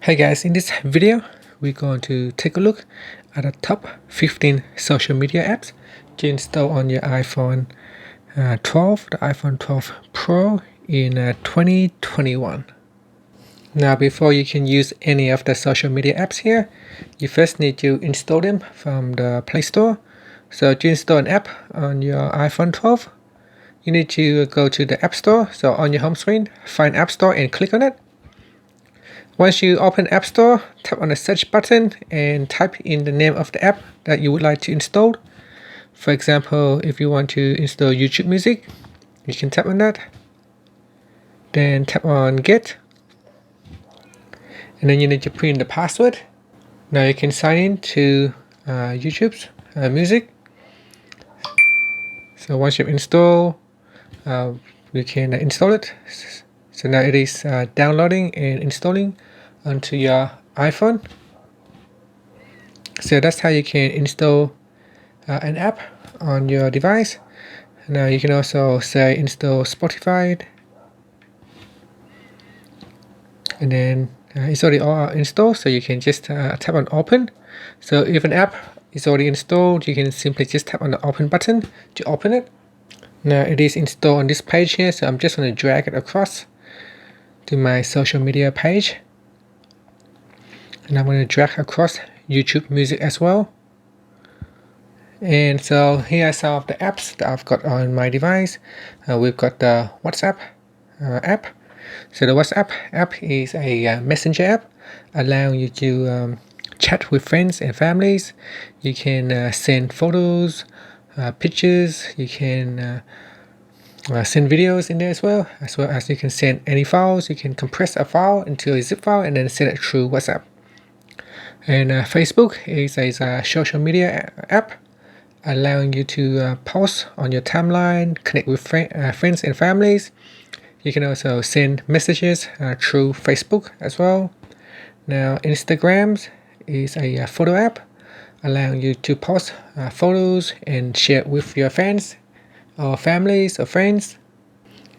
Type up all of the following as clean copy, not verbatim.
Hey guys, in this video, we're going to take a look at the top 15 social media apps to install on your iPhone 12, the iPhone 12 Pro in 2021. Now, before you can use any of the social media apps here, you first need to install them from the Play Store. So to install an app on your iPhone 12, you need to go to the App Store. So on your home screen, find App Store and click on it. Once you open App Store, tap on the search button and type in the name of the app that you would like to install. For example, if you want to install YouTube Music, you can tap on that. Then tap on Get. And then you need to put in the password. Now you can sign in to YouTube's Music. So once you've installed, you can install it. So now it is downloading and installing onto your iPhone. So that's how you can install an app on your device. Now you can also say install Spotify, and then it's already all installed, so you can just tap on open. So if an app is already installed, you can simply just tap on the open button to open it. Now it is installed on this page here, so I'm just going to drag it across to my social media page, and I'm going to drag across YouTube Music as well. And so here are some of the apps that I've got on my device. We've got the WhatsApp app. So the WhatsApp app is a messenger app allowing you to chat with friends and families. You can send photos, pictures. You can send videos in there as well as you can send any files. You can compress a file into a zip file and then send it through WhatsApp. And Facebook is a social media app allowing you to post on your timeline, connect with friends and families. You can also send messages through Facebook as well. Now, Instagram is a photo app allowing you to post photos and share with your fans or families or friends.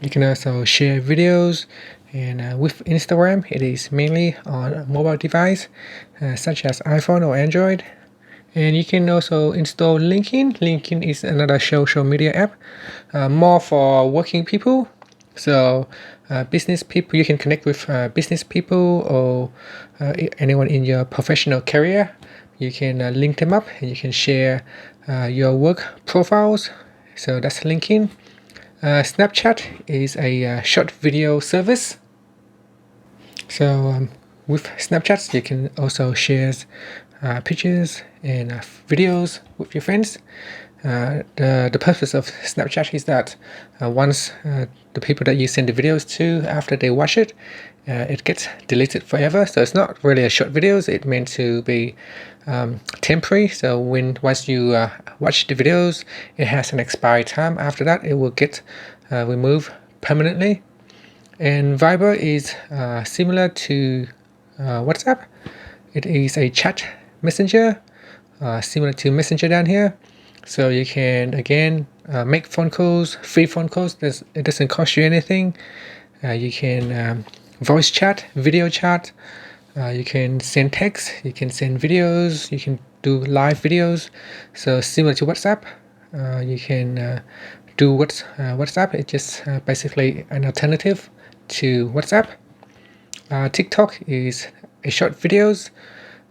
You can also share videos, and with Instagram, it is mainly on a mobile device such as iPhone or Android. And you can also install LinkedIn. LinkedIn is another social media app, more for working people. So business people, you can connect with business people or anyone in your professional career. You can link them up and you can share your work profiles. So that's LinkedIn. Snapchat is a short video service. So with Snapchat, you can also share pictures and videos with your friends. The purpose of Snapchat is that once the people that you send the videos to, after they watch it, it gets deleted forever. So it's not really a short videos. It's meant to be temporary. So once you watch the videos, it has an expiry time. After that, it will get removed permanently. And Viber is similar to WhatsApp. It is a chat messenger, similar to Messenger down here. So you can again make phone calls, free phone calls. It doesn't cost you anything. You can voice chat, video chat. You can send text. You can send videos. You can do live videos. So similar to WhatsApp, you can do WhatsApp. It's just basically an alternative to WhatsApp. TikTok is a short videos.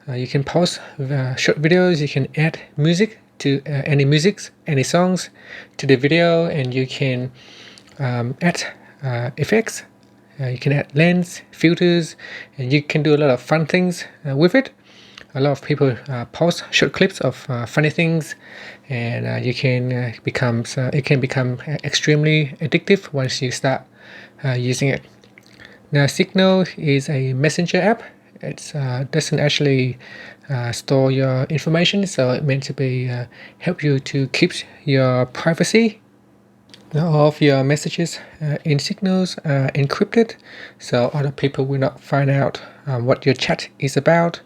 You can post short videos. You can add music to any songs to the video, and you can add effects. You can add lens, filters, and you can do a lot of fun things with it. A lot of people post short clips of funny things, and it can become extremely addictive once you start using it. Now, Signal is a messenger app. It doesn't actually store your information, so it's meant to be help you to keep your privacy. Now, all of your messages in Signals are encrypted, so other people will not find out what your chat is about.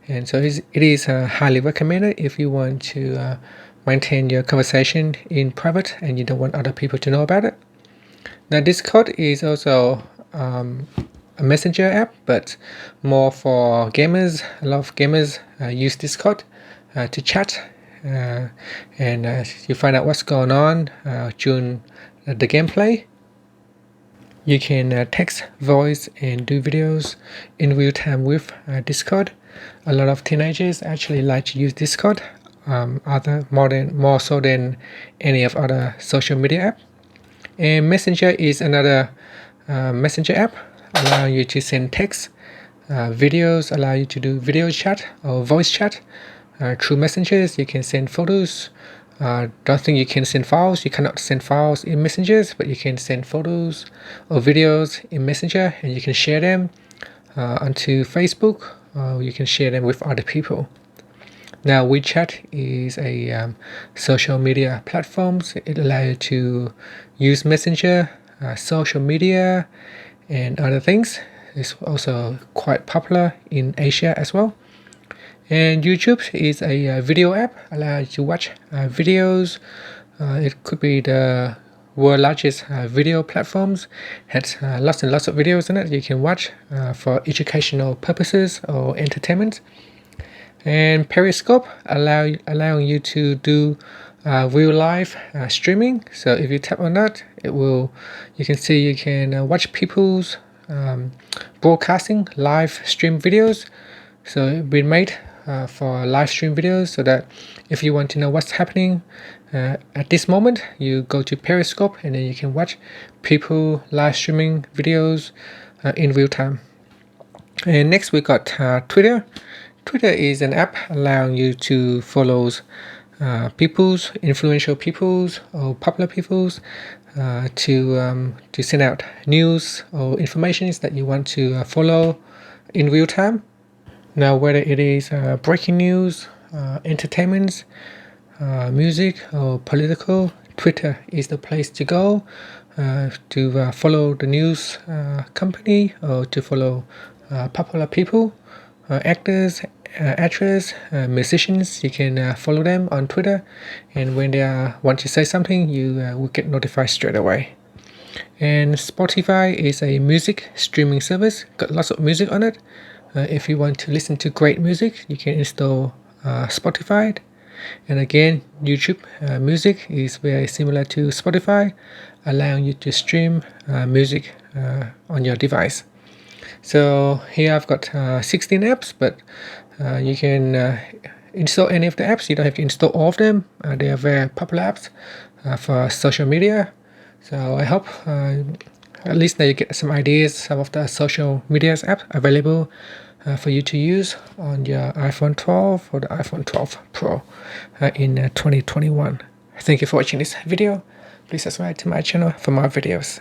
And so it is highly recommended if you want to maintain your conversation in private and you don't want other people to know about it. Now, Discord is also a messenger app, but more for gamers. A lot of gamers use Discord to chat, and you find out what's going on during the gameplay. You can text, voice, and do videos in real time with Discord. A lot of teenagers actually like to use Discord, more so than any of other social media app. And Messenger is another messenger app, allowing you to send text, videos, allow you to do video chat or voice chat through messengers. You can send photos. Don't think you can send files. You cannot send files in messengers, but you can send photos or videos in messenger, and you can share them onto Facebook. You can share them with other people. Now, WeChat is a social media platform. It allows you to use messenger, social media, and other things. It's also quite popular in Asia as well. And YouTube is a video app, allows you to watch videos. It could be the world largest video platforms. Has lots and lots of videos in it you can watch for educational purposes or entertainment. And Periscope allowing you to do real live streaming. So if you tap on that, you can see you can watch people's broadcasting live stream videos. So it's been made for live stream videos, so that if you want to know what's happening at this moment, you go to Periscope and then you can watch people live streaming videos in real time. And next we got Twitter. Twitter is an app allowing you to follow influential peoples or popular peoples to send out news or information that you want to follow in real time. Now, whether it is breaking news, entertainment, music, or political, Twitter is the place to go to follow the news company or to follow popular people, actors, actors, musicians. You can follow them on Twitter, and when they want to say something, you will get notified straight away. And Spotify is a music streaming service, got lots of music on it. If you want to listen to great music, you can install Spotify. And again, YouTube music is very similar to Spotify, allowing you to stream music on your device. So here I've got 16 apps, but you can install any of the apps. You don't have to install all of them. They are very popular apps for social media. So I hope at least now you get some ideas, some of the social media apps available for you to use on your iPhone 12 or the iPhone 12 Pro in 2021. Thank you for watching this video. Please subscribe to my channel for more videos.